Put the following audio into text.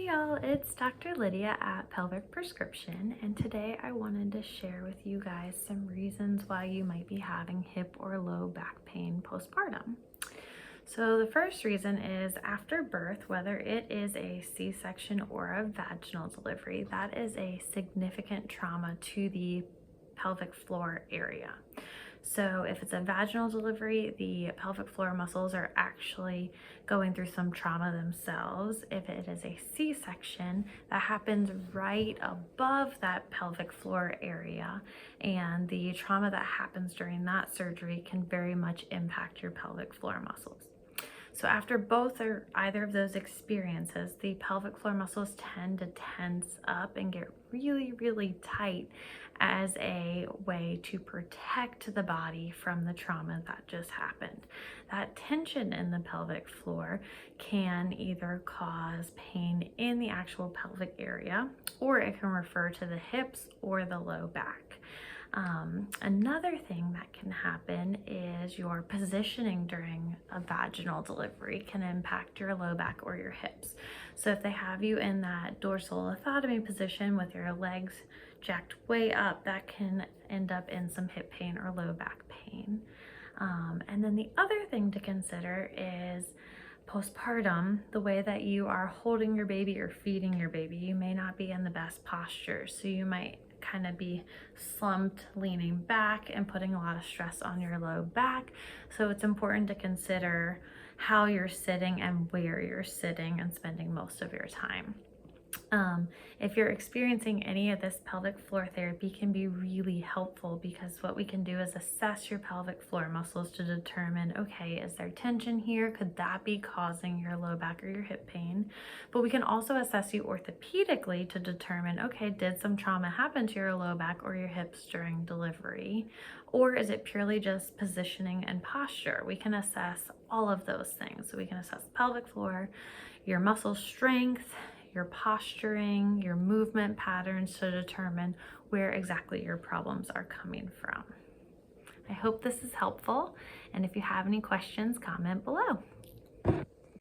Hey y'all, it's Dr. Lydia at Pelvic Prescription, and today I wanted to share with you guys some reasons why you might be having hip or low back pain postpartum. So the first reason is after birth, whether it is a C-section or a vaginal delivery, that is a significant trauma to the pelvic floor area. So if it's a vaginal delivery, the pelvic floor muscles are actually going through some trauma themselves. If it is a C-section, that happens right above that pelvic floor area, and the trauma that happens during that surgery can very much impact your pelvic floor muscles. So after both or either of those experiences, the pelvic floor muscles tend to tense up and get really, really tight as a way to protect the body from the trauma that just happened. That tension in the pelvic floor can either cause pain in the actual pelvic area, or it can refer to the hips or the low back. Another thing that can happen is your positioning during a vaginal delivery can impact your low back or your hips. So if they have you in that dorsal lithotomy position with your legs jacked way up, that can end up in some hip pain or low back pain. And then the other thing to consider is postpartum, the way that you are holding your baby or feeding your baby. You may not be in the best posture, so you might kind of be slumped, leaning back, and putting a lot of stress on your low back. So it's important to consider how you're sitting and where you're sitting and spending most of your time. If you're experiencing any of this, pelvic floor therapy can be really helpful, because what we can do is assess your pelvic floor muscles to determine, okay, is there tension here? Could that be causing your low back or your hip pain? But we can also assess you orthopedically to determine, okay, did some trauma happen to your low back or your hips during delivery? Or is it purely just positioning and posture? We can assess all of those things. So we can assess the pelvic floor, your muscle strength, your posturing, your movement patterns, to determine where exactly your problems are coming from. I hope this is helpful, and if you have any questions, comment below.